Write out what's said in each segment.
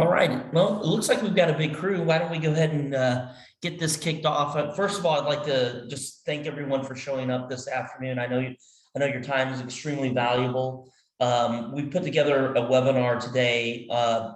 All right. Well, it looks like we've got a big crew. Why don't we go ahead and get this kicked off? First of all, I'd like to just thank everyone for showing up this afternoon. I know your time is extremely valuable. We put together a webinar today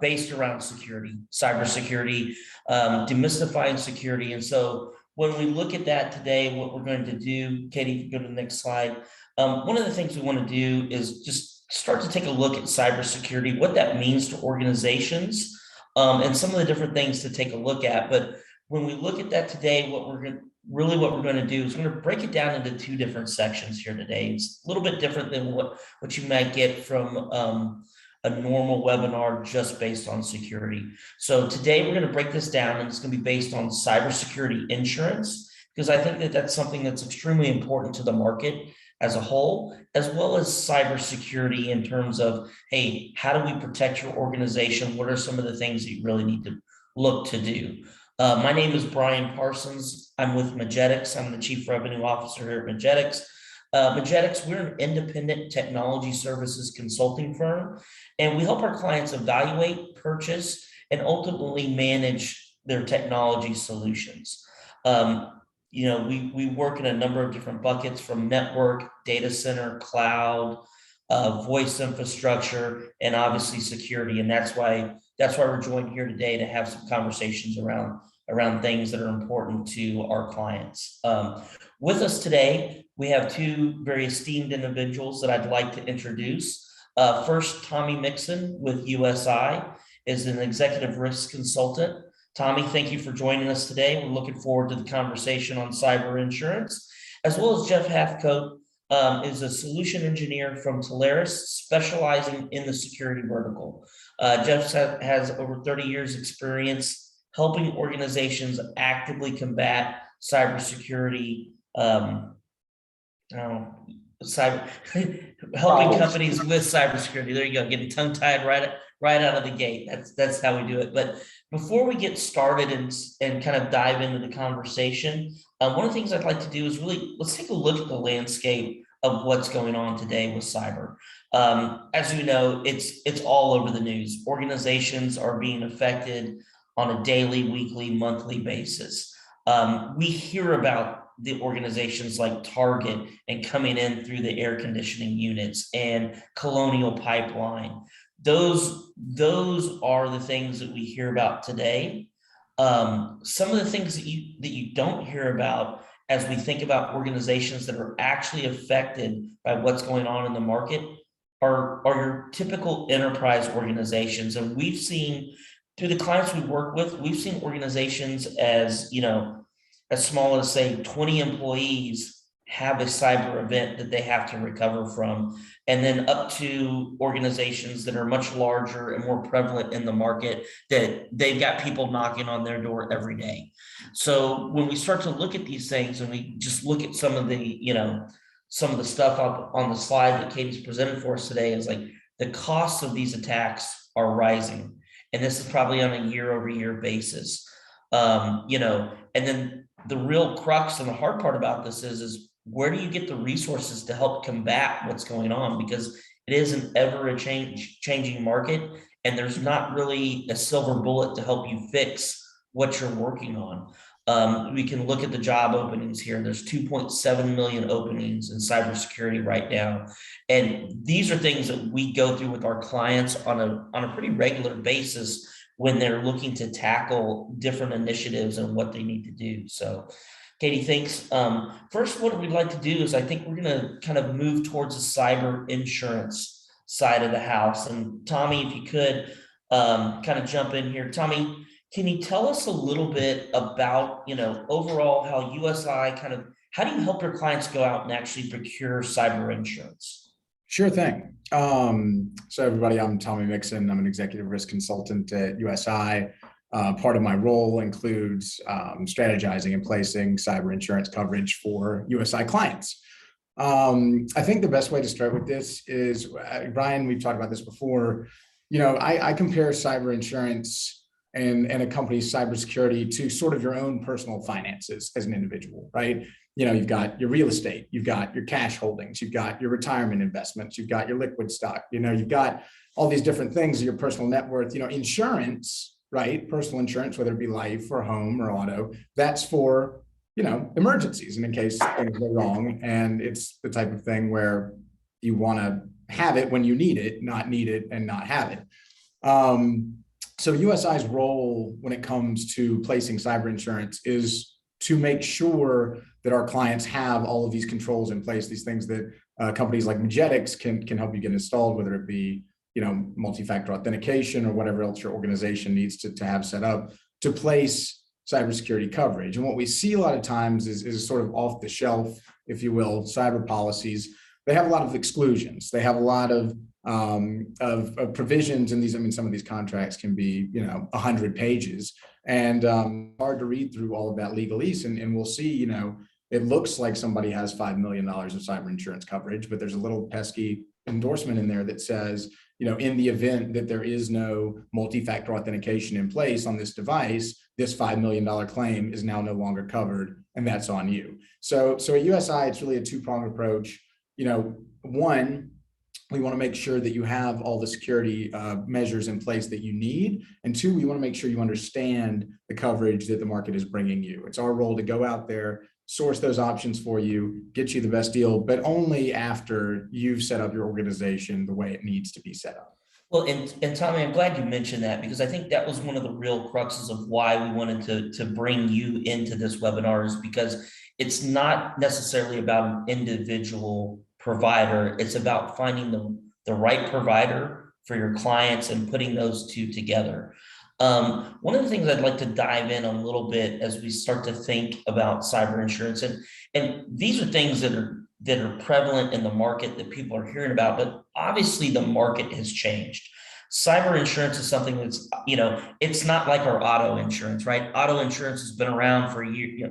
based around security, cybersecurity, demystifying security. And so when we look at that today, what we're going to do, Katie, if you go to the next slide, one of the things we want to do is just start to take a look at cybersecurity, what that means to organizations, and some of the different things to take a look at. But when we look at that today, what we're going to do is we're going to break it down into two different sections here today. It's a little bit different than what you might get from a normal webinar just based on security. So today we're going to break this down, and it's going to be based on cybersecurity insurance, because I think that that's something that's extremely important to the market as a whole, as well as cybersecurity in terms of, hey, how do we protect your organization? What are some of the things that you really need to look to do? My name is Brian Parsons. I'm with Mejeticks. I'm the Chief Revenue Officer here at Mejeticks. Mejeticks, we're an independent technology services consulting firm, and we help our clients evaluate, purchase, and ultimately manage their technology solutions. We work in a number of different buckets, from network, data center, cloud, voice infrastructure, and obviously security. And that's why we're joined here today to have some conversations around things that are important to our clients. With us today, we have two very esteemed individuals that I'd like to introduce. First, Tommy Mixon with USI is an executive risk consultant. Tommy, thank you for joining us today. We're looking forward to the conversation on cyber insurance, as well as Jeff Halfcoat is a solution engineer from Telarus, specializing in the security vertical. Jeff has over 30 years experience helping organizations actively combat cybersecurity, helping companies with cybersecurity. There you go, getting tongue tied right out of the gate. That's how we do it. But before we get started and kind of dive into the conversation, one of the things I'd like to do is let's take a look at the landscape of what's going on today with cyber. As you know, it's all over the news. Organizations are being affected on a daily, weekly, monthly basis. We hear about the organizations like Target and coming in through the air conditioning units and Colonial Pipeline. Those are the things that we hear about today. Some of the things that you don't hear about as we think about organizations that are actually affected by what's going on in the market are your typical enterprise organizations. And we've seen, through the clients we work with, we've seen organizations as small as, say, 20 employees have a cyber event that they have to recover from, and then up to organizations that are much larger and more prevalent in the market, that they've got people knocking on their door every day. So when we start to look at these things, and we just look at some of the stuff up on the slide that Katie's presented for us today, is like the costs of these attacks are rising, and this is probably on a year-over-year basis. And then the real crux and the hard part about this is where do you get the resources to help combat what's going on? Because it is an changing market, and there's not really a silver bullet to help you fix what you're working on. We can look at the job openings here. There's 2.7 million openings in cybersecurity right now. And these are things that we go through with our clients on a pretty regular basis when they're looking to tackle different initiatives and what they need to do. So, Katie, thanks. First, what we'd like to do is, I think we're going to kind of move towards the cyber insurance side of the house. And Tommy, if you could kind of jump in here. Tommy, can you tell us a little bit about, overall how USI how do you help your clients go out and actually procure cyber insurance? Sure thing. So everybody, I'm Tommy Mixon. I'm an executive risk consultant at USI. Part of my role includes strategizing and placing cyber insurance coverage for USI clients. I think the best way to start with this is, Brian, we've talked about this before. I compare cyber insurance and a company's cybersecurity to sort of your own personal finances as an individual, right? you've got your real estate, you've got your cash holdings, you've got your retirement investments, you've got your liquid stock, you've got all these different things, your personal net worth, insurance, right? Personal insurance, whether it be life or home or auto, that's for, emergencies and in case things go wrong. And it's the type of thing where you want to have it when you need it, not need it and not have it. So USI's role when it comes to placing cyber insurance is to make sure that our clients have all of these controls in place, these things that companies like Mejeticks can help you get installed, whether it be, multi-factor authentication or whatever else your organization needs to have set up to place cybersecurity coverage. And what we see a lot of times is sort of off the shelf, if you will, cyber policies. They have a lot of exclusions. They have a lot of provisions in these. I mean, some of these contracts can be, 100 pages and hard to read through all of that legalese. And we'll see, it looks like somebody has $5 million of cyber insurance coverage, but there's a little pesky endorsement in there that says, in the event that there is no multi-factor authentication in place on this device, this $5 million claim is now no longer covered, and that's on you. So at USI, it's really a two-pronged approach. One, we want to make sure that you have all the security measures in place that you need. And two, we want to make sure you understand the coverage that the market is bringing you. It's our role to go out there, source those options for you, get you the best deal, but only after you've set up your organization the way it needs to be set up. Well, and Tommy, I'm glad you mentioned that because I think that was one of the real cruxes of why we wanted to bring you into this webinar, is because it's not necessarily about an individual provider. It's about finding the right provider for your clients and putting those two together. One of the things I'd like to dive in a little bit as we start to think about cyber insurance, and these are things that are prevalent in the market that people are hearing about, but obviously the market has changed. Cyber insurance is something that's, it's not like our auto insurance, right? Auto insurance has been around for years,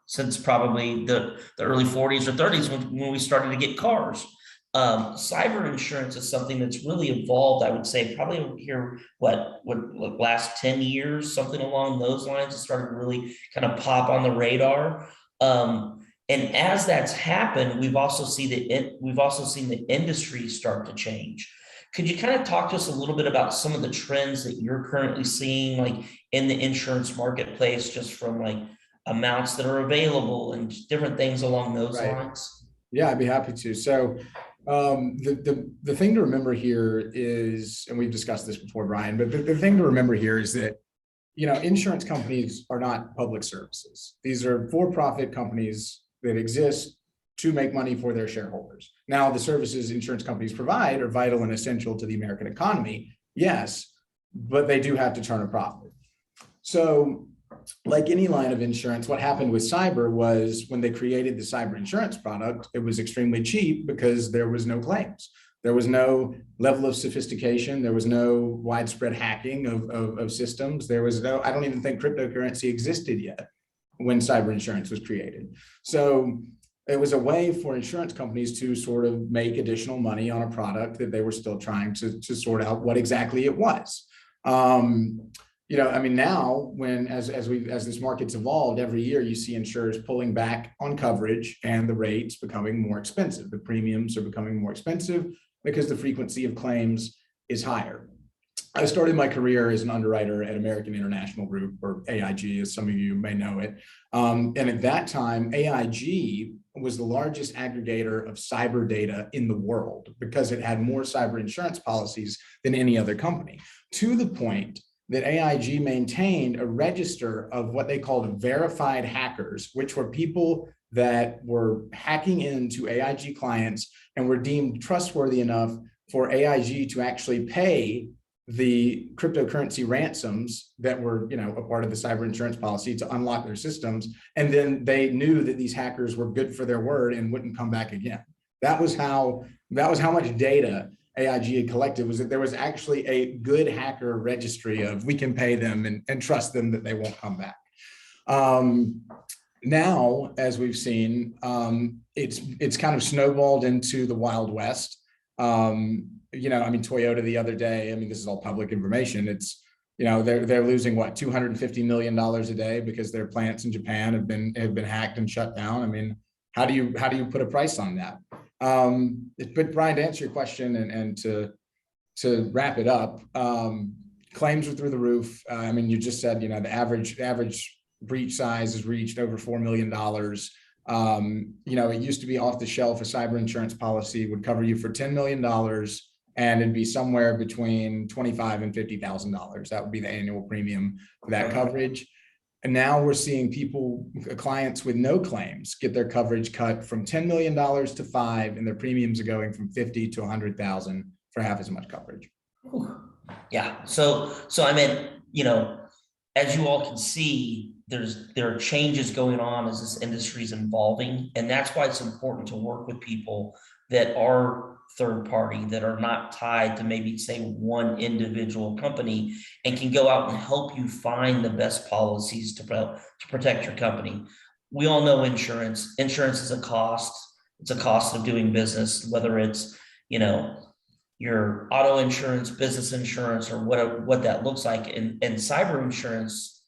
since probably the early 40s or 30s when we started to get cars. Cyber insurance is something that's really evolved, I would say, probably here, last 10 years, something along those lines. It started to really kind of pop on the radar. And as that's happened, we've also seen the industry start to change. Could you kind of talk to us a little bit about some of the trends that you're currently seeing, like in the insurance marketplace, just from like amounts that are available and different things along those lines? Yeah, I'd be happy to. So the thing to remember here is, and we've discussed this before, Brian, but the thing to remember here is that, insurance companies are not public services. These are for-profit companies that exist to make money for their shareholders. Now, the services insurance companies provide are vital and essential to the American economy, yes, but they do have to turn a profit. So like any line of insurance, what happened with cyber was when they created the cyber insurance product, it was extremely cheap because there was no claims. There was no level of sophistication. There was no widespread hacking of systems. There was no, I don't even think cryptocurrency existed yet when cyber insurance was created. So it was a way for insurance companies to sort of make additional money on a product that they were still trying to sort out what exactly it was. Now as this market's evolved, every year you see insurers pulling back on coverage and the rates becoming more expensive. The premiums are becoming more expensive because the frequency of claims is higher. I started my career as an underwriter at American International Group, or AIG, as some of you may know it. And at that time, AIG was the largest aggregator of cyber data in the world because it had more cyber insurance policies than any other company, to the point that AIG maintained a register of what they called verified hackers, which were people that were hacking into AIG clients and were deemed trustworthy enough for AIG to actually pay the cryptocurrency ransoms that were, a part of the cyber insurance policy to unlock their systems. And then they knew that these hackers were good for their word and wouldn't come back again. That was how much data AIG had collected, was that there was actually a good hacker registry of we can pay them and trust them that they won't come back. Now, as we've seen, it's kind of snowballed into the Wild West. Toyota the other day, this is all public information. they're losing what, $250 million a day because their plants in Japan have been hacked and shut down. I mean, how do you put a price on that? But Brian, to answer your question and to wrap it up, claims are through the roof. I mean, you just said, the average breach size has reached over $4 million. It used to be off the shelf. A cyber insurance policy would cover you for $10 million, and it'd be somewhere between $25,000 and $50,000. That would be the annual premium for that coverage. And now we're seeing clients with no claims get their coverage cut from $10 million to $5 million, and their premiums are going from $50,000 to $100,000 for half as much coverage. Yeah. So I mean, as you all can see, there are changes going on as this industry is evolving, and that's why it's important to work with people that are third party, that are not tied to maybe say one individual company, and can go out and help you find the best policies to protect your company. We all know insurance. Insurance is a cost. It's a cost of doing business, whether it's, your auto insurance, business insurance, or what that looks like. And cyber insurance,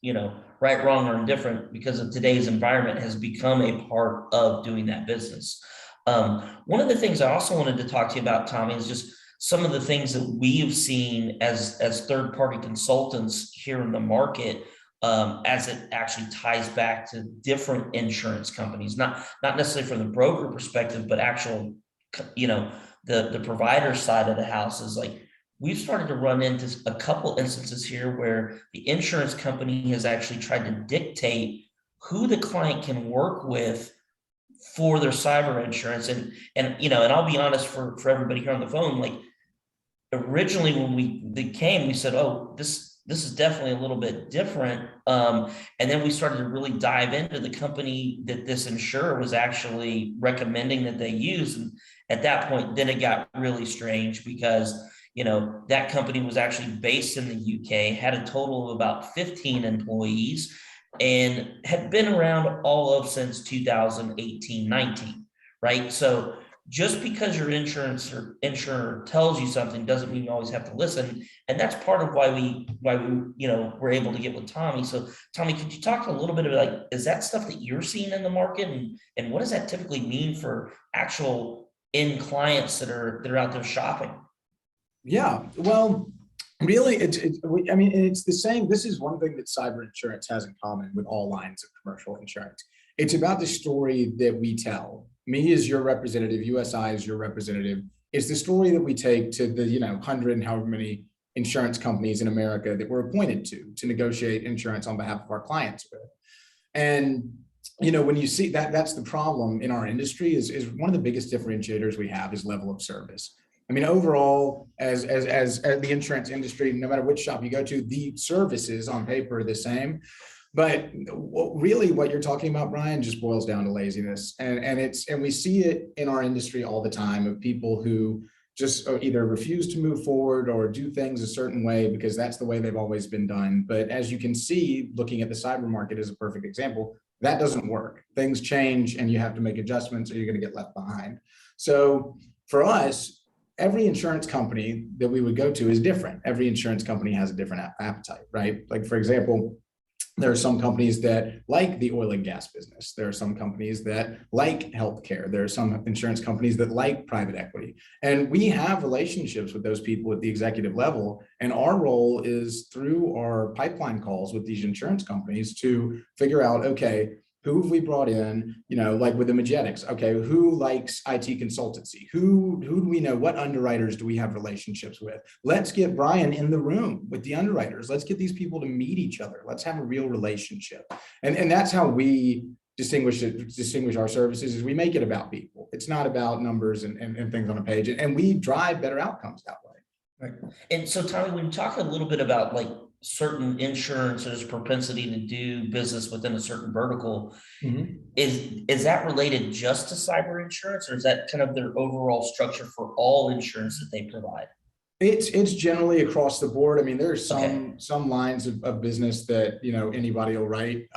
right, wrong, or indifferent, because of today's environment, has become a part of doing that business. One of the things I also wanted to talk to you about, Tommy, is just some of the things that we've seen as third-party consultants here in the market, as it actually ties back to different insurance companies, not necessarily from the broker perspective, but actual, the provider side of the house. Is like, we've started to run into a couple instances here where the insurance company has actually tried to dictate who the client can work with for their cyber insurance. And I'll be honest, for everybody here on the phone, like, originally when they came, we said, oh, this is definitely a little bit different. And then we started to really dive into the company that this insurer was actually recommending that they use. And at that point, then it got really strange, because that company was actually based in the UK, had a total of about 15 employees, and had been around all of since 2018-19, right? So just because your insurer tells you something doesn't mean you always have to listen. And that's part of why we were able to get with Tommy. So Tommy, could you talk a little bit about, like, is that stuff that you're seeing in the market, and what does that typically mean for actual end clients that are out there shopping? Yeah, well, really, it's the same. This is one thing that cyber insurance has in common with all lines of commercial insurance. It's about the story that we tell. Me as your representative, USI as your representative. It's the story that we take to the 100 and however many insurance companies in America that we're appointed to negotiate insurance on behalf of our clients with. And when you see that's the problem in our industry, is one of the biggest differentiators we have is level of service. I mean, overall, as the insurance industry, no matter which shop you go to, the services on paper are the same. But really what you're talking about, Brian, just boils down to laziness. And we see it in our industry all the time, of people who just either refuse to move forward or do things a certain way because that's the way they've always been done. But as you can see, looking at the cyber market is a perfect example, that doesn't work. Things change and you have to make adjustments or you're going to get left behind. So for us, every insurance company that we would go to is different. Every insurance company has a different appetite, right? Like, for example, there are some companies that like the oil and gas business. There are some companies that like healthcare. There are some insurance companies that like private equity. And we have relationships with those people at the executive level. And our role is, through our pipeline calls with these insurance companies, to figure out, okay, who have we brought in, like with the Mejeticks, okay, who likes IT consultancy? Who do we know? What underwriters do we have relationships with? Let's get Brian in the room with the underwriters. Let's get these people to meet each other. Let's have a real relationship. And that's how we distinguish our services, is we make it about people. It's not about numbers and things on a page. And we drive better outcomes that way. Right. And so, Tommy, when you talk a little bit about, like, certain insurance's propensity to do business within a certain vertical, is that related just to cyber insurance, or is that kind of their overall structure for all insurance that they provide? It's generally across the board. I mean, there's some lines of business that anybody will write.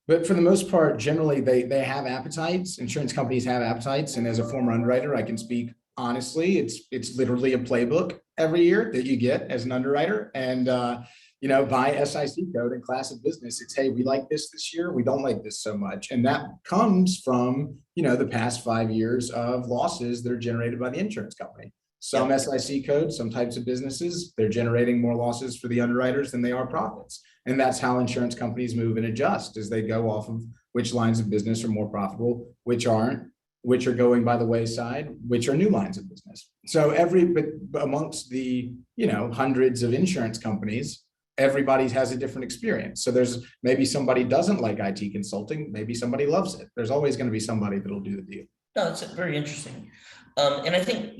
But for the most part, generally they have appetites. Insurance companies have appetites. And as a former underwriter, I can speak honestly. It's literally a playbook every year that you get as an underwriter. And by SIC code and class of business. It's, hey, we like this year. We don't like this so much. And that comes from, the past 5 years of losses that are generated by the insurance company. Some SIC codes, some types of businesses, they're generating more losses for the underwriters than they are profits. And that's how insurance companies move and adjust, as they go off of which lines of business are more profitable, which aren't, which are going by the wayside, which are new lines of business. So but amongst the, hundreds of insurance companies, everybody has a different experience. So there's maybe somebody doesn't like IT consulting, maybe somebody loves it. There's always going to be somebody that'll do the deal. No, that's very interesting. And I think,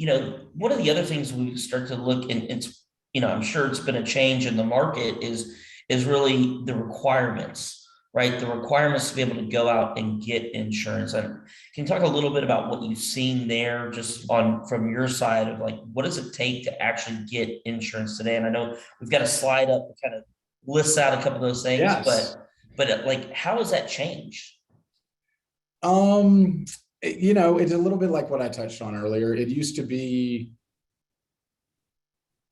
one of the other things we start to look, and it's, I'm sure it's been a change in the market, is really the requirements, right? The requirements to be able to go out and get insurance. And can you talk a little bit about what you've seen there, just from your side of like, what does it take to actually get insurance today? And I know we've got a slide up that kind of lists out a couple of those things, Yes. but like, how has that changed? It's a little bit like what I touched on earlier. It used to be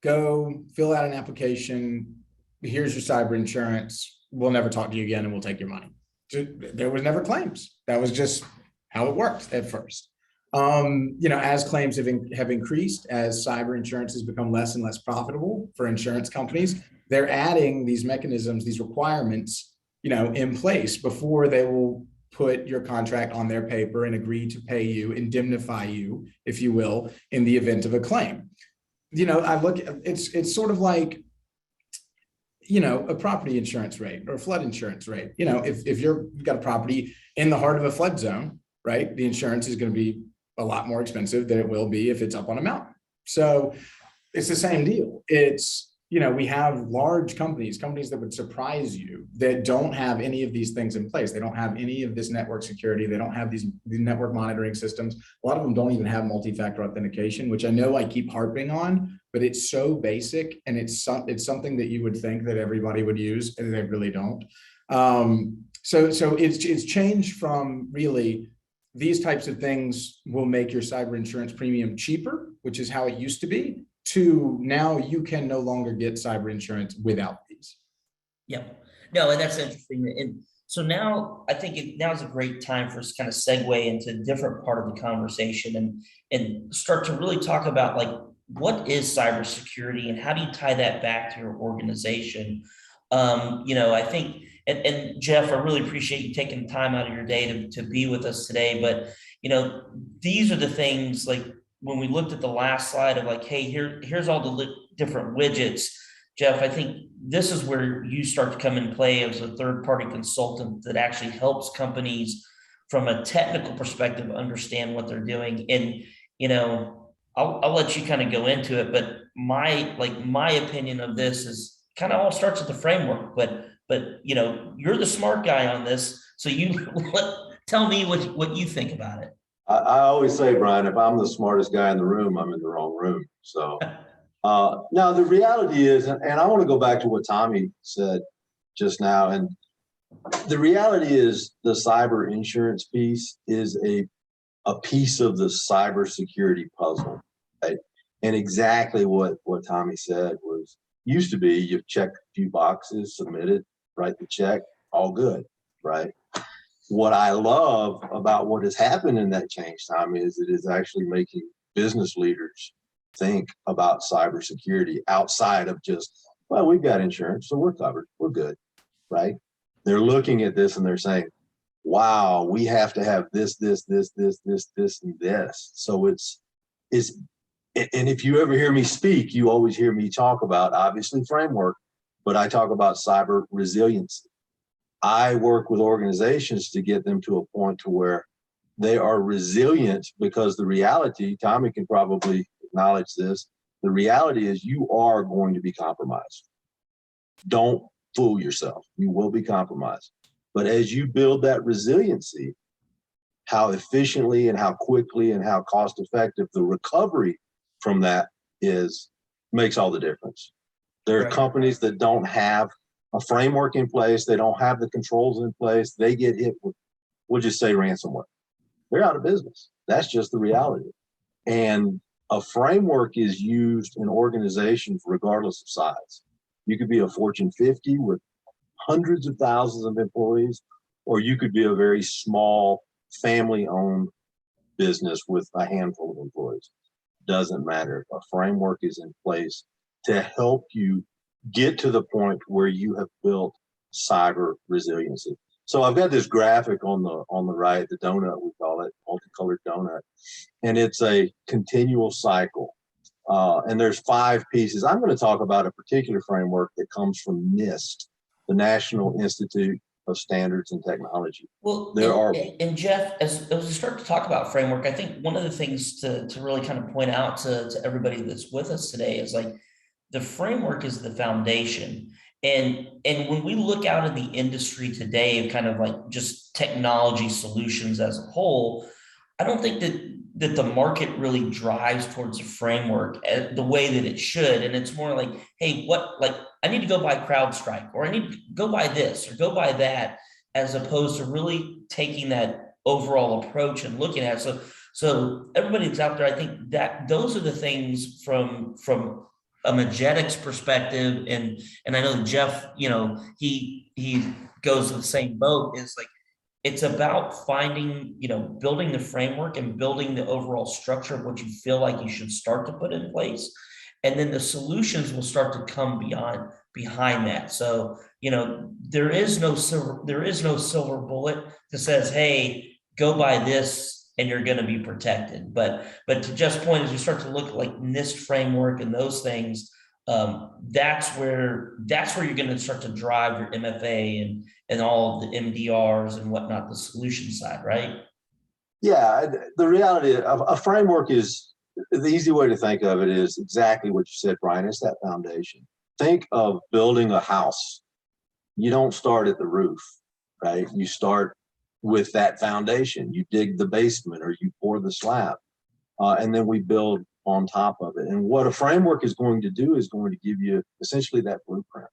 go fill out an application. Here's your cyber insurance. We'll never talk to you again and we'll take your money. There was never claims. That was just how it worked at first. As claims have increased, as cyber insurance has become less and less profitable for insurance companies, they're adding these mechanisms, these requirements, in place before they will put your contract on their paper and agree to pay you, indemnify you, if you will, in the event of a claim. I look, it's sort of like, a property insurance rate or a flood insurance rate. If you've got a property in the heart of a flood zone, right, the insurance is going to be a lot more expensive than it will be if it's up on a mountain. So it's the same deal. It's, we have large companies that would surprise you, that don't have any of these things in place. They don't have any of this network security. They don't have these network monitoring systems. A lot of them don't even have multi-factor authentication, which I know I keep harping on, but it's so basic, and it's something that you would think that everybody would use, and they really don't. So it's changed from really, these types of things will make your cyber insurance premium cheaper, which is how it used to be, to now you can no longer get cyber insurance without these. Yep. No, and that's interesting. And so now I think now is a great time for us to kind of segue into a different part of the conversation and start to really talk about like, what is cybersecurity and how do you tie that back to your organization? I think, and Jeff, I really appreciate you taking the time out of your day to be with us today. But, these are the things like, when we looked at the last slide of like, hey, here's all the different widgets, Jeff, I think this is where you start to come in play as a third-party consultant that actually helps companies from a technical perspective understand what they're doing. And, I'll let you kind of go into it, but my opinion of this is kind of all starts with the framework, but you're the smart guy on this. So you tell me what you think about it. I always say, Brian, if I'm the smartest guy in the room, I'm in the wrong room. So now the reality is, and I want to go back to what Tommy said just now. And the reality is the cyber insurance piece is a piece of the cybersecurity puzzle. Right? And exactly what Tommy said was, used to be, you check a few boxes, submit it, write the check, all good, right? What I love about what has happened in that change time is it is actually making business leaders think about cybersecurity outside of just, well, we've got insurance, so we're covered, we're good, right? They're looking at this and they're saying, wow, we have to have this, and this. So it's, and if you ever hear me speak, you always hear me talk about, obviously, framework, but I talk about cyber resiliency. I work with organizations to get them to a point to where they are resilient, because the reality, Tommy can probably acknowledge this, the reality is you are going to be compromised. Don't fool yourself. You will be compromised. But as you build that resiliency, how efficiently and how quickly and how cost effective the recovery from that is, makes all the difference. There are companies that don't have a framework in place. They don't have the controls in place. They get hit with, we'll just say, ransomware. They're out of business. That's just the reality. And a framework is used in organizations regardless of size. You could be a Fortune 50 with hundreds of thousands of employees, or you could be a very small family-owned business with a handful of employees. Doesn't matter. A framework is in place to help you get to the point where you have built cyber resiliency. So I've got this graphic on the right, the donut, we call it, multicolored donut, and it's a continual cycle. And there's 5 pieces. I'm going to talk about a particular framework that comes from NIST, the National Institute of Standards and Technology. Well, there are, and Jeff, as we start to talk about framework, I think one of the things to really kind of point out to everybody that's with us today is like the framework is the foundation. And when we look out in the industry today, kind of like just technology solutions as a whole, I don't think that the market really drives towards a framework the way that it should. And it's more like, hey, what, like, I need to go buy CrowdStrike, or I need to go buy this or go buy that, as opposed to really taking that overall approach and looking at it. So everybody that's out there, I think that those are the things from a Mejeticks perspective. And I know Jeff, you know, he goes to the same boat, is like, it's about finding, you know, building the framework and building the overall structure of what you feel like you should start to put in place. And then the solutions will start to come behind that. So, you know, there is no silver bullet that says, hey, go buy this and you're going to be protected. But to Jeff's point, as you start to look at like NIST framework and those things, that's where you're going to start to drive your MFA and all of the MDRs and whatnot, the solution side, right? yeah, the reality of a framework is, the easy way to think of it is exactly what you said, Brian. It's that foundation. Think of building a house. You don't start at the roof, right? You start with that foundation. You dig the basement or you pour the slab, and then we build on top of it. And what a framework is going to do is going to give you essentially that blueprint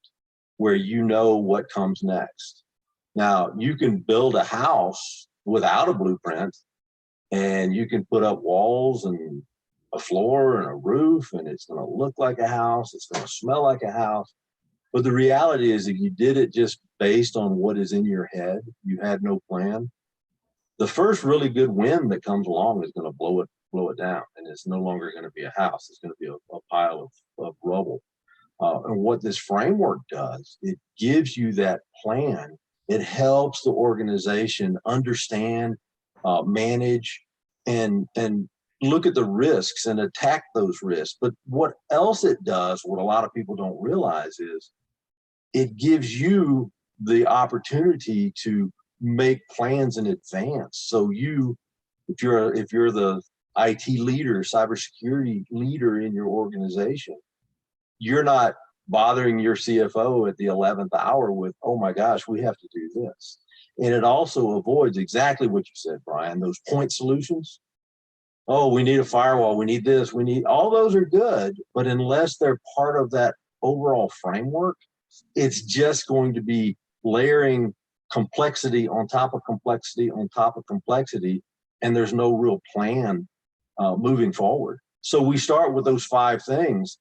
where you know what comes next. Now, you can build a house without a blueprint, and you can put up walls and a floor and a roof, and it's going to look like a house. It's going to smell like a house. But the reality is, if you did it just based on what is in your head, you had no plan, the first really good wind that comes along is going to blow it down, and it's no longer going to be a house. It's going to be a pile of rubble. And what this framework does, it gives you that plan. It helps the organization understand, manage, and look at the risks and attack those risks. But what else it does, what a lot of people don't realize, is it gives you the opportunity to make plans in advance. So if you're the IT leader, cybersecurity leader in your organization, you're not bothering your CFO at the 11th hour with, oh my gosh, we have to do this. And it also avoids exactly what you said, Brian, those point solutions. Oh, we need a firewall, we need this, we need, all those are good, but unless they're part of that overall framework, it's just going to be layering complexity on top of complexity on top of complexity, and there's no real plan moving forward. So we start with those 5 things.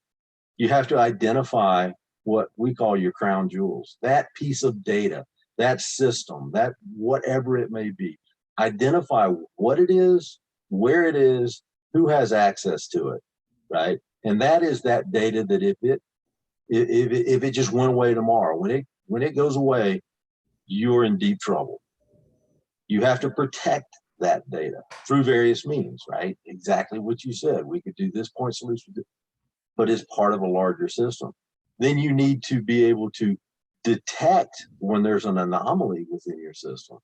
You have to identify what we call your crown jewels, that piece of data, that system, that whatever it may be. Identify what it is, where it is, who has access to it, right? And that is that data that if it just went away tomorrow, when it goes away, you're in deep trouble. You have to protect that data through various means, right? Exactly what you said. We could do this point solution, but it's part of a larger system. Then you need to be able to detect when there's an anomaly within your system.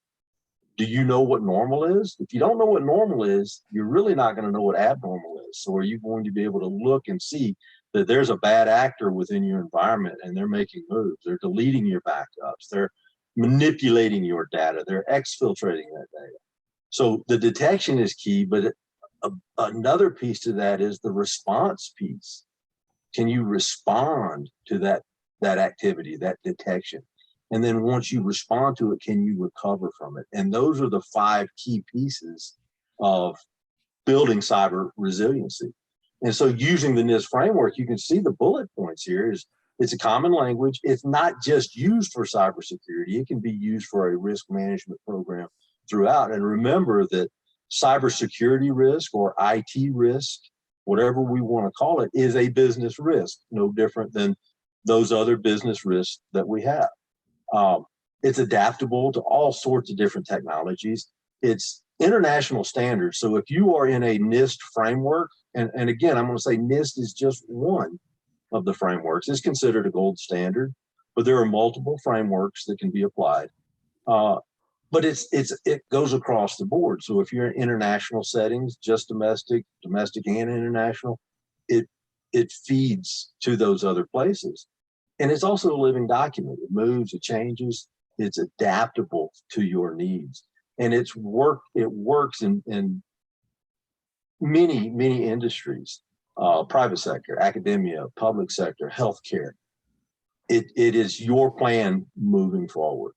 Do you know what normal is? If you don't know what normal is, you're really not going to know what abnormal is. So are you going to be able to look and see that there's a bad actor within your environment and they're making moves, they're deleting your backups, they're manipulating your data, they're exfiltrating that data. So the detection is key, but another piece to that is the response piece. Can you respond to that activity, that detection? And then once you respond to it, can you recover from it? And those are the 5 key pieces of building cyber resiliency. And so using the NIST framework, you can see the bullet points here is It's a common language. It's not just used for cybersecurity. It can be used for a risk management program throughout. And remember that cybersecurity risk or IT risk, whatever we want to call it, is a business risk, no different than those other business risks that we have. It's adaptable to all sorts of different technologies. It's international standards. So if you are in a NIST framework, and again, I'm going to say NIST is just one of the frameworks. It's considered a gold standard, but there are multiple frameworks that can be applied. But it goes across the board. So if you're in international settings, just domestic and international, it feeds to those other places. And it's also a living document. It moves, it changes, it's adaptable to your needs. And it works in many industries, private sector, academia, public sector, healthcare. It is your plan moving forward.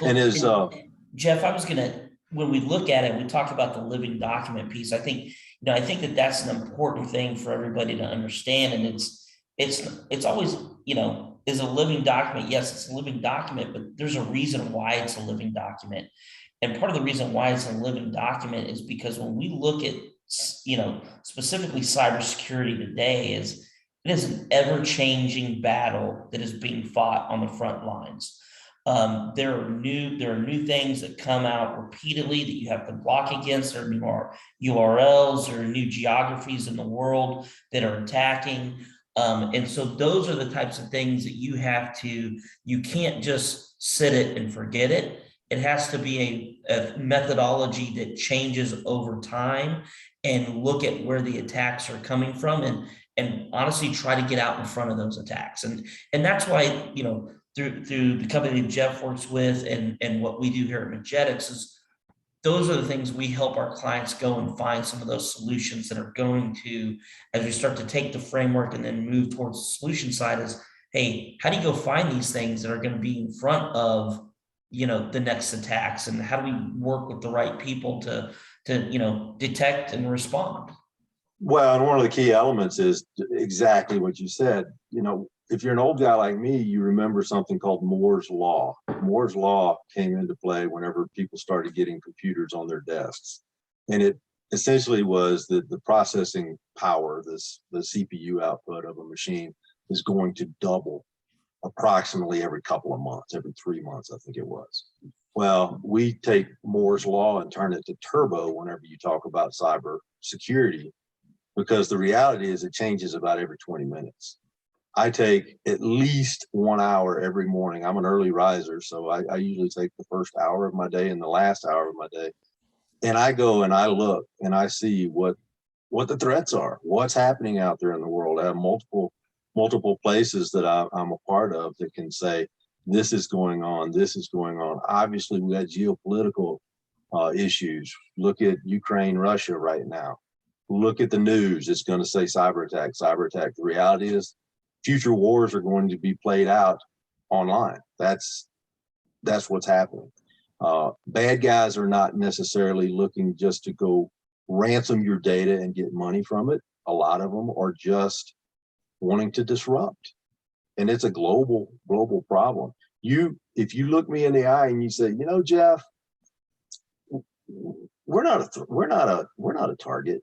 Well, and as Jeff, when we look at it, we talk about the living document piece. I think that that's an important thing for everybody to understand. And it's always, is a living document. Yes, it's a living document, but there's a reason why it's a living document. And part of the reason why it's a living document is because when we look at, specifically cybersecurity today, it is an ever-changing battle that is being fought on the front lines. There are new things that come out repeatedly that you have to block against. There are new URLs, there are new geographies in the world that are attacking. And so those are the types of things that you can't just set it and forget it. It has to be a methodology that changes over time and look at where the attacks are coming from and honestly try to get out in front of those attacks. And that's why, through the company that Jeff works with and what we do here at Mejeticks is those are the things we help our clients go and find some of those solutions that are going to, as we start to take the framework and then move towards the solution side is, hey, how do you go find these things that are going to be in front of, the next attacks, and how do we work with the right people to detect and respond? Well, and one of the key elements is exactly what you said. If you're an old guy like me, you remember something called Moore's Law. Moore's Law came into play whenever people started getting computers on their desks. And it essentially was that the processing power, the CPU output of a machine is going to double approximately every couple of months, every 3 months, I think it was. Well, we take Moore's Law and turn it to turbo whenever you talk about cyber security, because the reality is it changes about every 20 minutes. I take at least 1 hour every morning. I'm an early riser, so I usually take the first hour of my day and the last hour of my day. And I go and I look and I see what the threats are, what's happening out there in the world. I have multiple places that I'm a part of that can say, this is going on, this is going on. Obviously, we got geopolitical issues. Look at Ukraine, Russia right now. Look at the news. It's going to say cyber attack, cyber attack. The reality is future wars are going to be played out online. That's what's happening. Bad guys are not necessarily looking just to go ransom your data and get money from it. A lot of them are just wanting to disrupt. And it's a global problem. If you look me in the eye and you say, Jeff, we're not a target,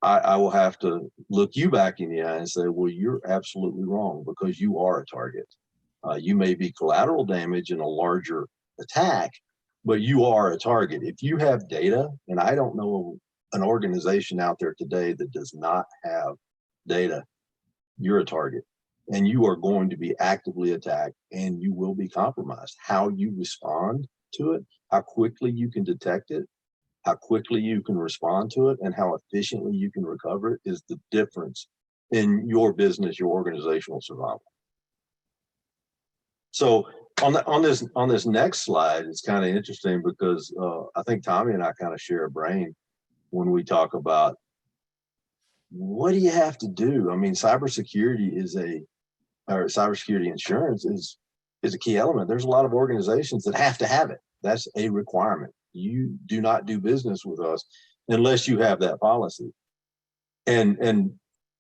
I will have to look you back in the eye and say, well, you're absolutely wrong, because you are a target. You may be collateral damage in a larger attack, but you are a target. If you have data, and I don't know an organization out there today that does not have data, you're a target, and you are going to be actively attacked, and you will be compromised. How you respond to it, how quickly you can detect it, how quickly you can respond to it, and how efficiently you can recover it is the difference in your business, your organizational survival. So on this next slide, it's kind of interesting because I think Tommy and I kind of share a brain when we talk about what do you have to do? I mean, cybersecurity cybersecurity insurance is a key element. There's a lot of organizations that have to have it. That's a requirement. You do not do business with us unless you have that policy. And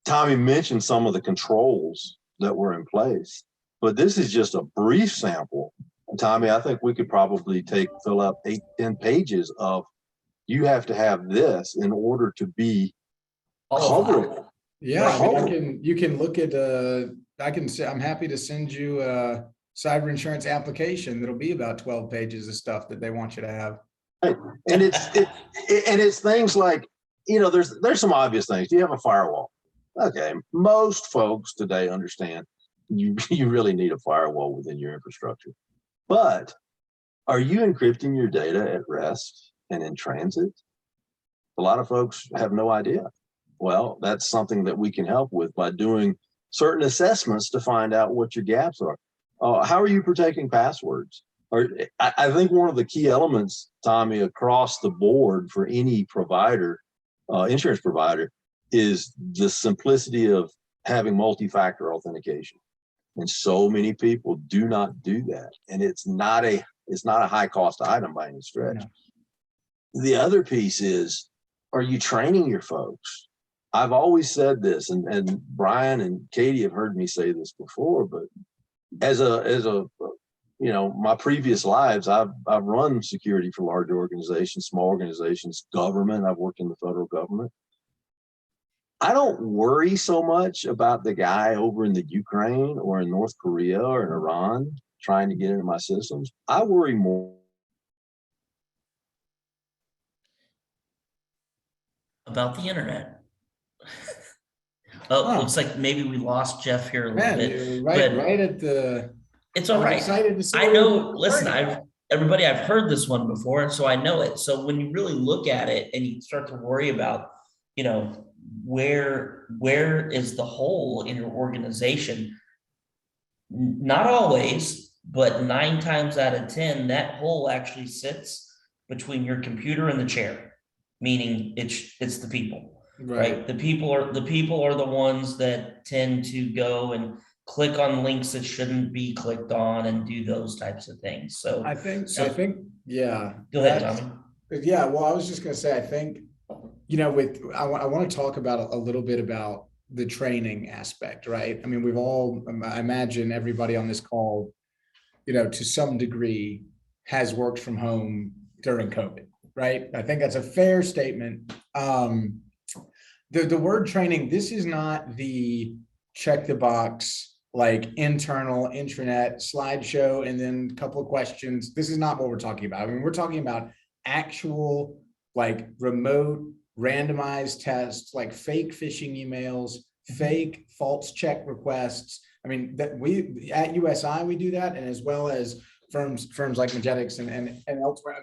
Tommy mentioned some of the controls that were in place. But this is just a brief sample. Tommy, I think we could probably fill up 8-10 pages of, you have to have this in order to be coverable. Yeah, I mean, you can look at, I can say, I'm happy to send you a cyber insurance application that'll be about 12 pages of stuff that they want you to have. Right. And it's things like, there's some obvious things. Do you have a firewall? Okay, most folks today understand you really need a firewall within your infrastructure. But are you encrypting your data at rest and in transit? A lot of folks have no idea. Well, that's something that we can help with by doing certain assessments to find out what your gaps are. How are you protecting passwords? I think one of the key elements, Tommy, across the board for any provider, insurance provider, is the simplicity of having multi-factor authentication. And so many people do not do that. And it's not a high cost item by any stretch. No. The other piece is, are you training your folks? I've always said this, and Brian and Katie have heard me say this before, but as a my previous lives, I've run security for large organizations, small organizations, government. I've worked in the federal government. I don't worry so much about the guy over in the Ukraine or in North Korea or in Iran trying to get into my systems. I worry more about the internet. Looks like maybe we lost Jeff here a little bit. Right at the. It's all right. I know. Listen, I've heard this one before, and so I know it. So when you really look at it and you start to worry about, where is the hole in your organization? Not always, but 9 times out of 10, that hole actually sits between your computer and the chair, meaning it's the people, right? The people are the ones that tend to go and click on links that shouldn't be clicked on and do those types of things. So I think, yeah. Go ahead, Tommy. Yeah, well, I was just going to say, I think, I want to talk about a little bit about the training aspect, right? I mean, I imagine everybody on this call, to some degree has worked from home during COVID, right? I think that's a fair statement. The word training, this is not the check the box, like internal intranet slideshow and then a couple of questions. This is not what we're talking about. I mean, we're talking about actual, like, remote randomized tests, like fake phishing emails, fake false check requests. I mean, that we at USI, we do that, and as well as firms like Mejeticks and elsewhere. I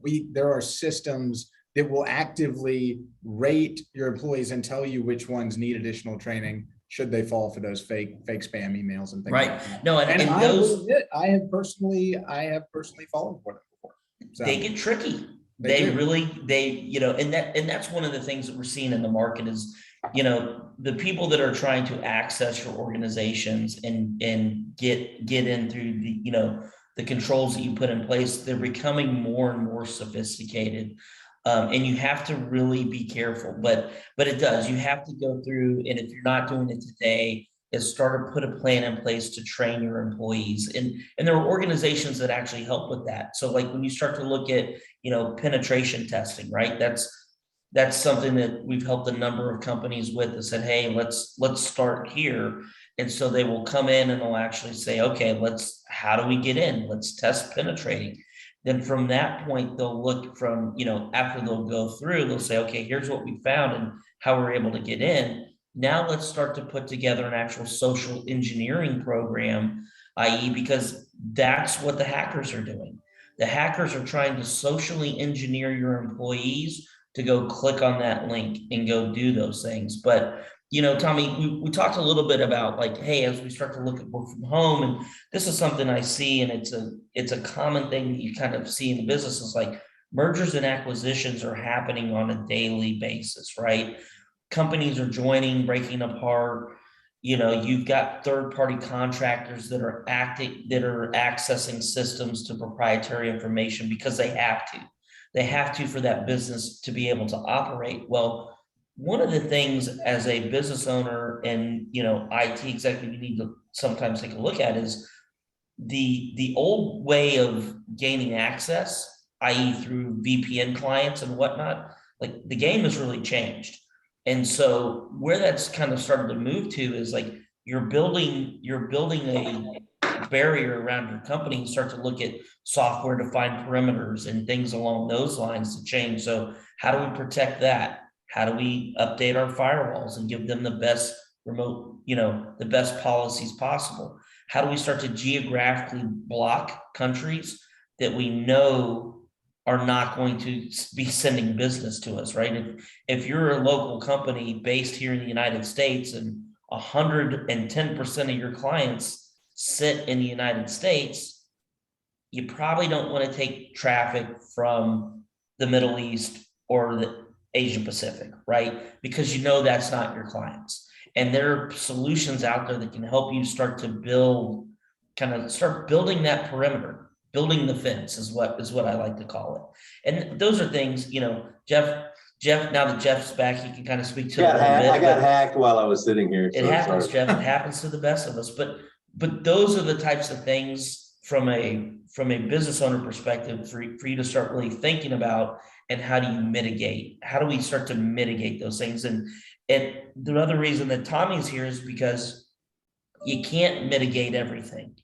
mean, there are systems that will actively rate your employees and tell you which ones need additional training should they fall for those fake spam emails and things. Right. Like that. No, and those I have personally fallen for them before. So they get tricky. They really, and that's one of the things that we're seeing in the market is, the people that are trying to access your organizations and get in through the controls that you put in place, they're becoming more and more sophisticated. And you have to really be careful, but it does. You have to go through, and if you're not doing it today, is start to put a plan in place to train your employees. And there are organizations that actually help with that. So like when you start to look at, penetration testing, right? That's something that we've helped a number of companies with that said, hey, let's start here. And so they will come in and they'll actually say, okay, how do we get in? Let's test penetrating. Then from that point, they'll look from, after they'll go through, they'll say, okay, here's what we found and how we're able to get in. Now let's start to put together an actual social engineering program, i.e., because that's what the hackers are doing. The hackers are trying to socially engineer your employees to go click on that link and go do those things. But, Tommy, we talked a little bit about like, hey, as we start to look at work from home, and this is something I see, and it's a common thing that you kind of see in the business, is like mergers and acquisitions are happening on a daily basis, right? Companies are joining, breaking apart. You've got third-party contractors that are accessing systems to proprietary information because they have to for that business to be able to operate. Well, one of the things as a business owner and, IT executive, you need to sometimes take a look at is the old way of gaining access, i.e. through VPN clients and whatnot, like the game has really changed. And so where that's kind of started to move to is like you're building a barrier around your company and start to look at software defined perimeters and things along those lines to change. So how do we protect that? How do we update our firewalls and give them the best the best policies possible? How do we start to geographically block countries that we know are not going to be sending business to us, right? If you're a local company based here in the United States and 110% of your clients sit in the United States, you probably don't want to take traffic from the Middle East or the Asia Pacific, right? Because that's not your clients. And there are solutions out there that can help you start building that perimeter, building the fence is what I like to call it. And those are things, Jeff, now that Jeff's back, he can kind of speak to it a little bit. I got hacked while I was sitting here. It happens, Jeff. It happens to the best of us. But those are the types of things from a business owner perspective for you to start really thinking about, and how do you mitigate? How do we start to mitigate those things? And the other reason that Tommy's here is because you can't mitigate everything.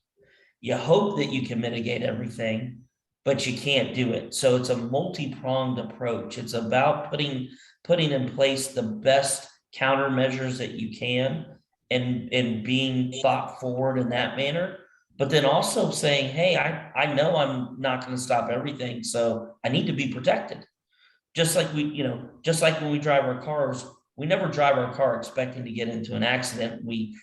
You hope that you can mitigate everything, but you can't do it. So it's a multi-pronged approach. It's about putting in place the best countermeasures that you can and being thought forward in that manner. But then also saying, hey, I know I'm not going to stop everything, so I need to be protected. Just like when we drive our cars, we never drive our car expecting to get into an accident. We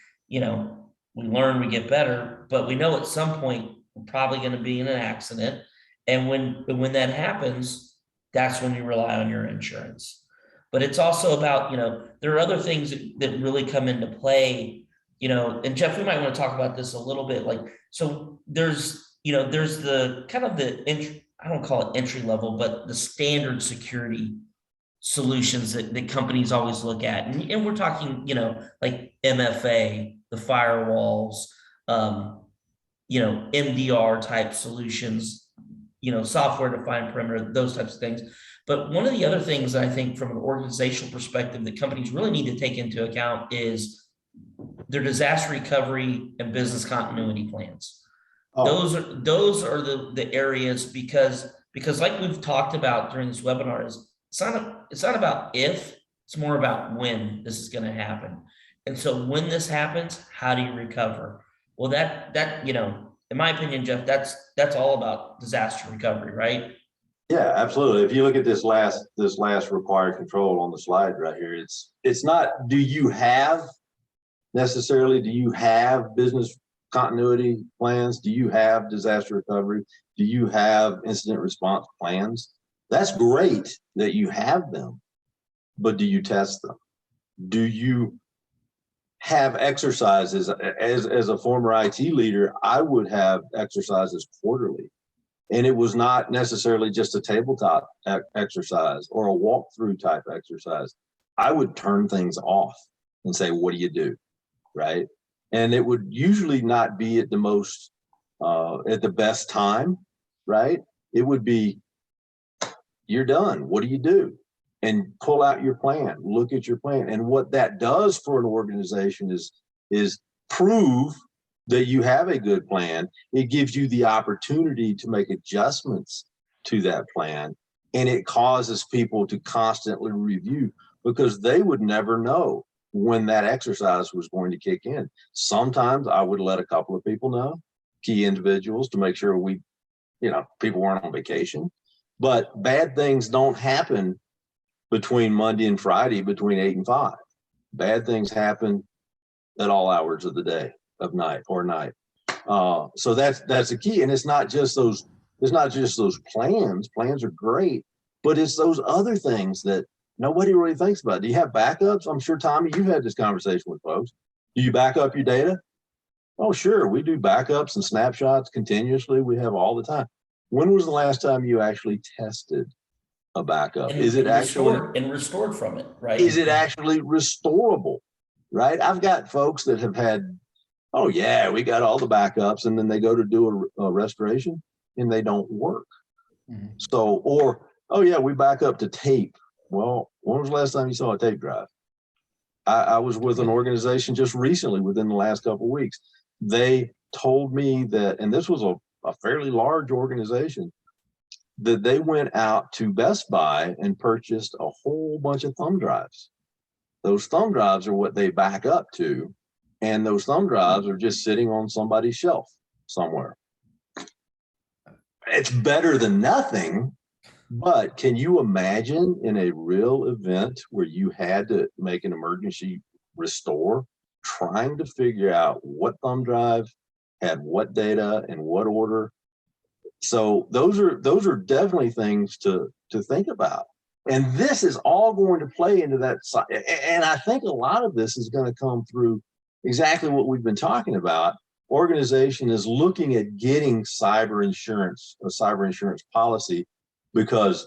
learn, we get better, but we know at some point we're probably going to be in an accident. And when that happens, that's when you rely on your insurance. But it's also about, there are other things that really come into play, and Jeff, we might want to talk about this a little bit. So there's the kind of I don't call it entry level, but the standard security solutions that companies always look at. And we're talking, like MFA, the firewalls, MDR type solutions, software defined perimeter, those types of things. But one of the other things I think from an organizational perspective that companies really need to take into account is their disaster recovery and business continuity plans. Oh. Those are the areas because like we've talked about during this webinar, it's not about if, it's more about when this is going to happen. And so when this happens, how do you recover? Well, that in my opinion, Jeff, that's all about disaster recovery, right? Yeah, absolutely. If you look at this last required control on the slide right here, it's not do you have business continuity plans? Do you have disaster recovery? Do you have incident response plans? That's great that you have them, but do you test them? Do you have exercises? As a former IT leader, I would have exercises quarterly. And it was not necessarily just a tabletop exercise or a walkthrough type exercise. I would turn things off and say, what do you do? Right. And it would usually not be at the best time. Right. It would be, you're done. What do you do? And pull out your plan, look at your plan. And what that does for an organization is prove that you have a good plan. It gives you the opportunity to make adjustments to that plan. And it causes people to constantly review because they would never know when that exercise was going to kick in. Sometimes I would let a couple of people know, key individuals, to make sure people weren't on vacation. But bad things don't happen between Monday and Friday between 8 and 5. Bad things happen at all hours of the day, of night. So that's the key. And it's not just those plans. Plans are great, but it's those other things that nobody really thinks about. Do you have backups? I'm sure, Tommy, you've had this conversation with folks. Do you back up your data? Oh, sure. We do backups and snapshots continuously. We have all the time. When was the last time you actually tested a backup? And, Is it and actually restored from it, right? is it actually restorable? Right? I've got folks that have had, oh yeah, we got all the backups, and then they go to do a restoration and they don't work. Mhm. So, or oh yeah, we back up to tape. Well, when was the last time you saw a tape drive? I was with an organization just recently, within the last couple of weeks. They told me that, and this was a fairly large organization, that they went out to Best Buy and purchased a whole bunch of thumb drives. Those thumb drives are what they back up to, and those thumb drives are just sitting on somebody's shelf somewhere. It's better than nothing, but can you imagine in a real event where you had to make an emergency restore, trying to figure out what thumb drive had what data in what order? So those are definitely things to think about. And this is all going to play into that side. And I think a lot of this is going to come through exactly what we've been talking about. Organization is looking at getting cyber insurance, a cyber insurance policy, because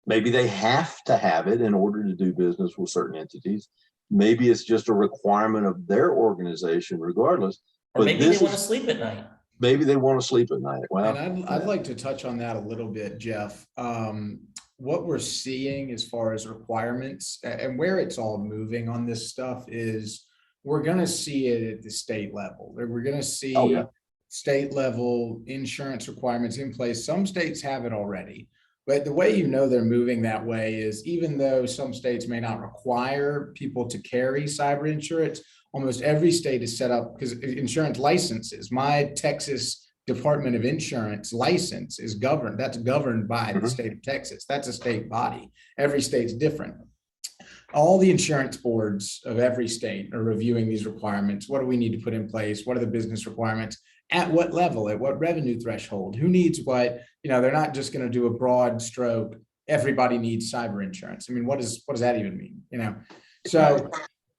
maybe they have to have it in order to do business with certain entities. Maybe it's just a requirement of their organization regardless. Or But maybe they want to sleep at night. maybe they want to sleep at night. Well, And I'd like to touch on that a little bit, Jeff. What we're seeing as far as requirements and where it's all moving on this stuff is we're going to see it at the state level. We're going to see Oh, yeah. state level insurance requirements in place. Some states have it already, but the way you know they're moving that way is even though some states may not require people to carry cyber insurance, almost every state is set up because insurance licenses. My Texas Department of Insurance license is governed. That's governed by the state of Texas. That's a state body. Every state's different. All the insurance boards of every state are reviewing these requirements. What do we need to put in place? What are the business requirements? At what level? At what revenue threshold? Who needs what? You know, they're not just going to do a broad stroke. Everybody needs cyber insurance. I mean, what does that even mean? You know,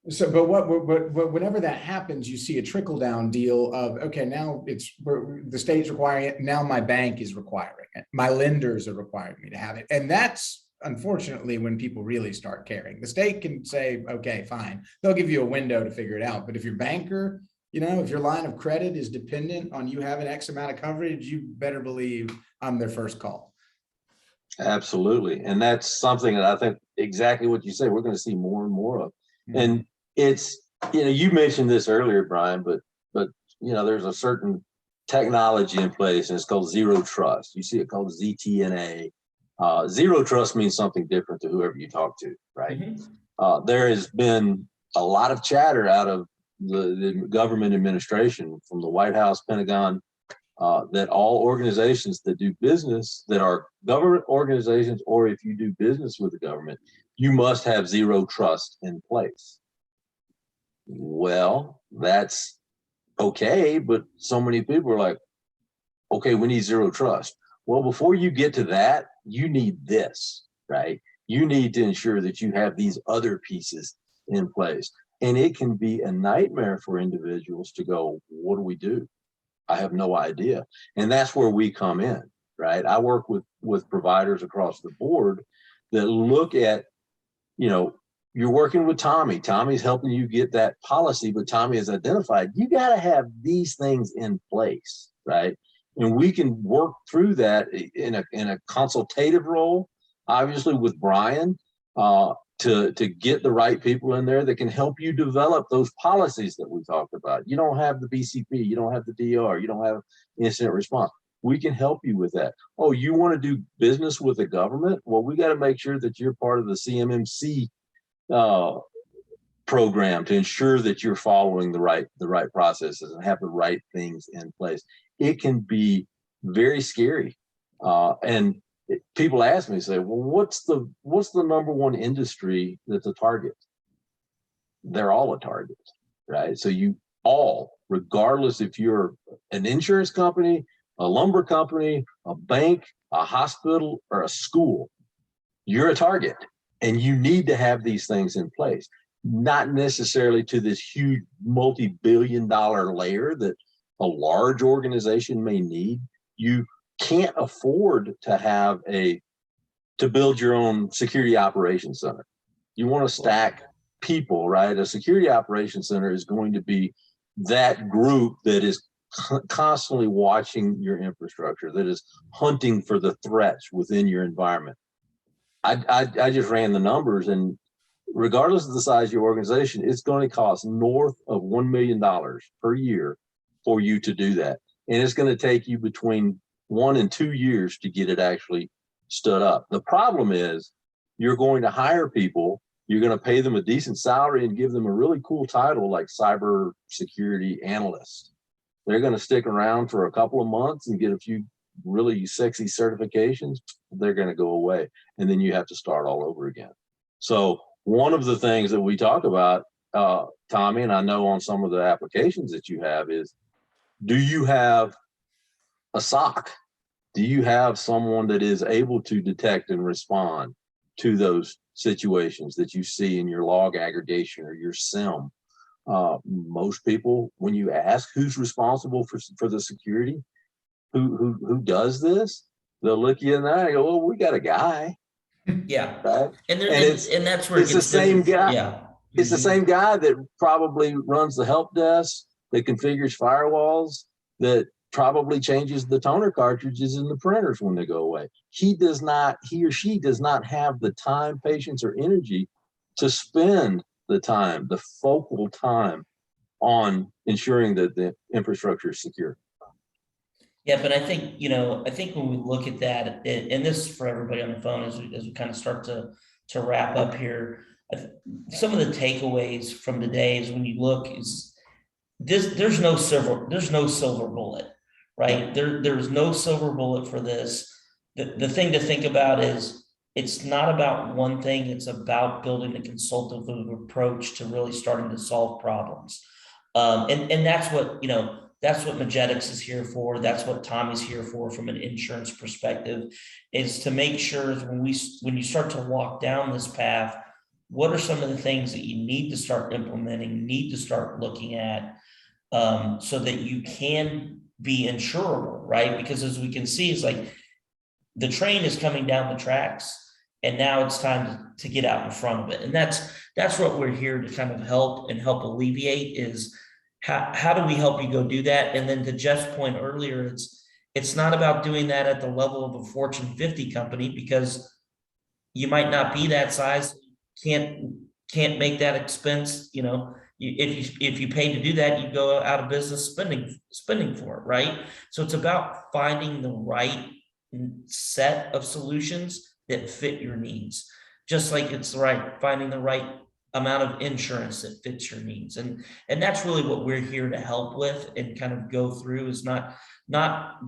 but whenever that happens, you see a trickle down deal of, okay, now the state's requiring it. Now my bank is requiring it. My lenders are requiring me to have it. And that's unfortunately when people really start caring. The state can say, okay, fine. They'll give you a window to figure it out. But if your banker, you know, if your line of credit is dependent on you having X amount of coverage, you better believe I'm their first call. Absolutely. And that's something that I think exactly what you say, we're going to see more and more of. And it's, you know, you mentioned this earlier, Brian, but, you know, there's a certain technology in place and it's called zero trust. You see it called ZTNA. Zero trust means something different to whoever you talk to, right? There has been a lot of chatter out of the government administration from the White House, Pentagon, that all organizations that do business that are government organizations, or if you do business with the government, you must have zero trust in place. Well, that's okay, but so many people are like, okay, we need zero trust. Well, before you get to that, you need this, right? You need to ensure that you have these other pieces in place. And it can be a nightmare for individuals to go, what do we do? I have no idea. And that's where we come in, right? I work with providers across the board that look at, you know, you're working with Tommy. Tommy's helping you get that policy, but Tommy has identified you got to have these things in place, right? And we can work through that in a consultative role, obviously with Brian, to get the right people in there that can help you develop those policies that we talked about. You don't have the BCP, you don't have the DR, you don't have incident response. We can help you with that. Oh, you want to do business with the government? Well, we got to make sure that you're part of the CMMC program to ensure that you're following the right processes and have the right things in place. It can be very scary. And people ask me, say, well, what's the number one industry that's a target? They're all a target, right? So you all, regardless if you're an insurance company, a lumber company, a bank, a hospital, or a school, you're a target. And you need to have these things in place, not necessarily to this huge multi-billion-dollar layer that a large organization may need. You can't afford to have a to build your own security operations center. You want to stack people, right? A security operations center is going to be that group that is constantly watching your infrastructure, that is hunting for the threats within your environment. I just ran the numbers, and regardless of the size of your organization, it's going to cost north of $1 million per year for you to do that. And it's going to take you between 1 and 2 years to get it actually stood up. The problem is you're going to hire people, you're going to pay them a decent salary and give them a really cool title like cyber security analyst. They're going to stick around for a couple of months and get a few really sexy certifications. They're going to go away. And then you have to start all over again. So one of the things that we talk about, Tommy, and I know on some of the applications that you have is, do you have a SOC? Do you have someone that is able to detect and respond to those situations that you see in your log aggregation or your SIM? Most people, when you ask who's responsible for the security, who does this, they'll look you in the eye and go, well, we got a guy. Yeah. Right? And that's where it's the same guy. Yeah. It's the same guy that probably runs the help desk, that configures firewalls, that probably changes the toner cartridges in the printers when they go away. He or she does not have the time, patience, or energy to spend the focal time on ensuring that the infrastructure is secure. Yeah, but I think, when we look at that, and this is for everybody on the phone as we kind of start to wrap up here, some of the takeaways from today is when you look is this, there's no silver bullet, right? There's no silver bullet for this. The thing to think about is it's not about one thing, it's about building a consultative approach to really starting to solve problems. And that's what, that's what Mejeticks is here for. That's what Tommy's here for from an insurance perspective, is to make sure when you start to walk down this path, what are some of the things that you need to start implementing, need to start looking at, so that you can be insurable, right? Because as we can see, it's like the train is coming down the tracks, and now it's time to get out in front of it. And that's what we're here to kind of help alleviate is how do we help you go do that? And then to Jeff's point earlier, it's not about doing that at the level of a Fortune 50 company, because you might not be that size, can't make that expense. If you pay to do that, you go out of business spending for it, right? So it's about finding the right set of solutions that fit your needs, just like it's finding the right amount of insurance that fits your needs. And that's really what we're here to help with and kind of go through, is not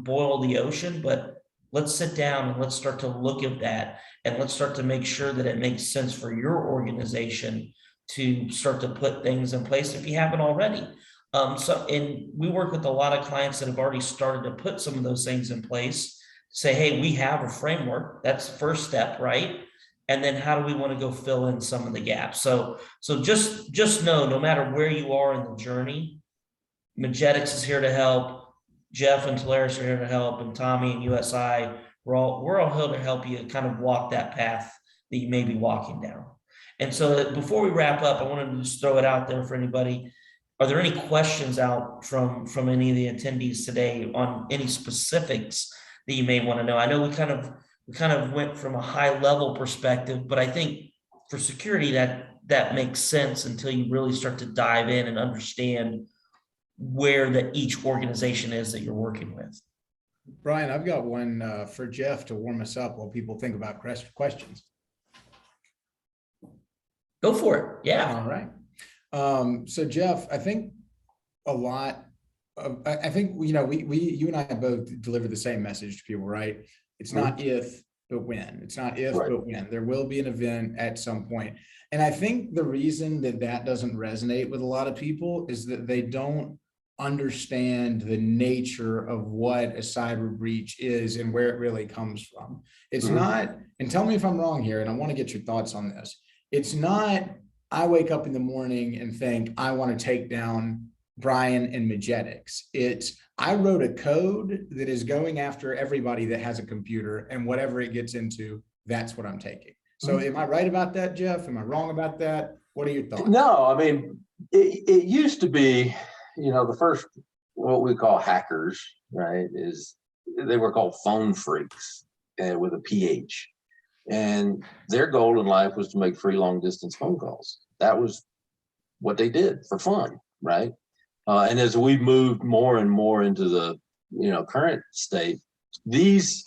boil the ocean, but let's sit down and let's start to look at that, and let's start to make sure that it makes sense for your organization to start to put things in place if you haven't already. And we work with a lot of clients that have already started to put some of those things in place, say, hey, we have a framework. That's the first step, right? And then how do we want to go fill in some of the gaps? So just know, no matter where you are in the journey, Mejeticks is here to help. Jeff and Talaris are here to help, and Tommy and USI, we're all here to help you kind of walk that path that you may be walking down. And so before we wrap up, I wanted to just throw it out there for anybody. Are there any questions out from any of the attendees today on any specifics that you may want to know? I know we kind of went from a high level perspective, but I think for security that makes sense until you really start to dive in and understand where each organization is that you're working with. Brian, I've got one for Jeff to warm us up while people think about questions. Go for it. Yeah. All right. So Jeff, I think I think, you and I both deliver the same message to people, right? It's not if, but when. It's not if, right. But when. There will be an event at some point. And I think the reason that doesn't resonate with a lot of people is that they don't understand the nature of what a cyber breach is and where it really comes from. It's not, and tell me if I'm wrong here, and I want to get your thoughts on this. It's not, I wake up in the morning and think, I want to take down Brian and Mejeticks. It's, I wrote a code that is going after everybody that has a computer, and whatever it gets into, that's what I'm taking. So am I right about that, Jeff? Am I wrong about that? What are your thoughts? No, I mean, it used to be, the first, what we call hackers, right, is they were called phone freaks with a PH. And their goal in life was to make free long distance phone calls. That was what they did for fun, right? And as we've moved more and more into the current state, these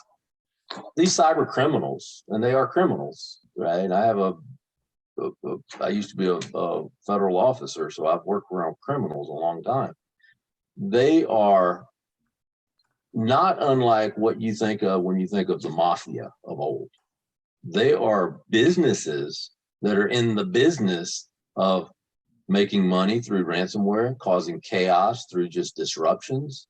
cyber criminals, and they are criminals, right? I used to be a federal officer, so I've worked around criminals a long time. They are not unlike what you think of when you think of the mafia of old. They are businesses that are in the business of making money through ransomware, causing chaos through just disruptions,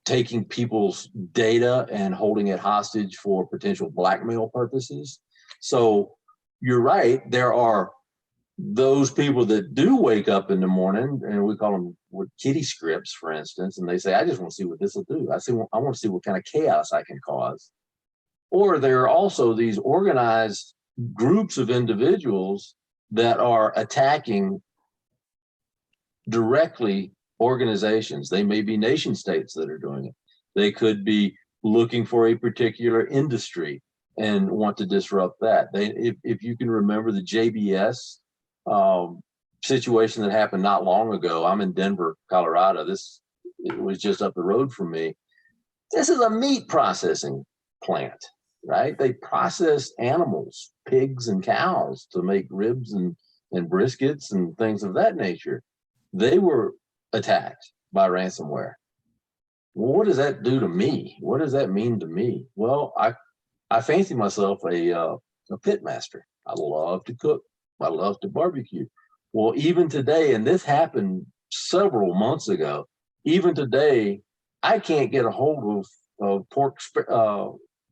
taking people's data and holding it hostage for potential blackmail purposes. So you're right, there are those people that do wake up in the morning, and we call them with kitty scripts, for instance, and they say, I just want to see what this will do. I want to see what kind of chaos I can cause. Or there are also these organized groups of individuals that are attacking directly organizations. They may be nation states that are doing it. They could be looking for a particular industry and want to disrupt that. If you can remember the JBS situation that happened not long ago. I'm in Denver, Colorado. It was just up the road from me. This is a meat processing plant, right? They process animals, pigs and cows, to make ribs and briskets and things of that nature. They were attacked by ransomware. Well, what does that do to me? What does that mean to me? Well, I fancy myself a pit master. I love to cook. I love to barbecue. Well, even today, and this happened several months ago, even today, I can't get a hold of pork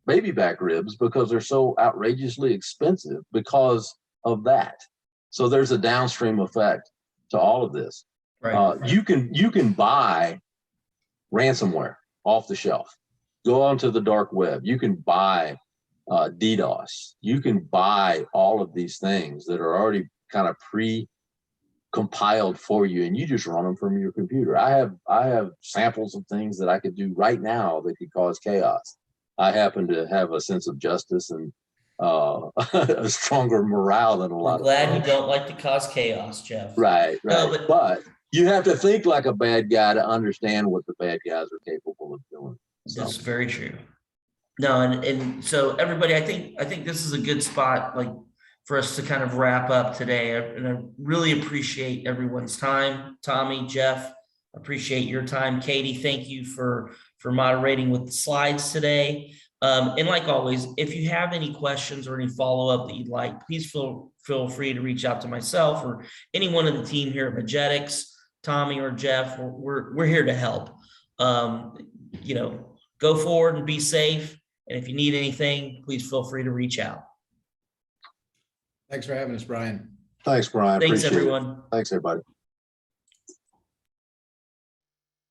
baby back ribs because they're so outrageously expensive because of that. So there's a downstream effect to all of this. Right. You can buy ransomware off the shelf. Go onto the dark web. You can buy DDoS. You can buy all of these things that are already kind of pre-compiled for you, and you just run them from your computer. I have samples of things that I could do right now that could cause chaos. I happen to have a sense of justice and a stronger morale than a lot We're glad of you folks. don't like to cause chaos, Jeff. Right. No, But you have to think like a bad guy to understand what the bad guys are capable of doing. That's very true. No, and so everybody, I think this is a good spot, like, for us to kind of wrap up today. And I really appreciate everyone's time. Tommy, Jeff, appreciate your time. Katie, thank you for moderating with the slides today. And like always, if you have any questions or any follow-up that you'd like, please feel free to reach out to myself or anyone in the team here at Mejeticks, Tommy or Jeff. We're here to help. Go forward and be safe. And if you need anything, please feel free to reach out. Thanks for having us, Brian. Thanks, Brian. Thanks, Appreciate everyone. it. Thanks, everybody.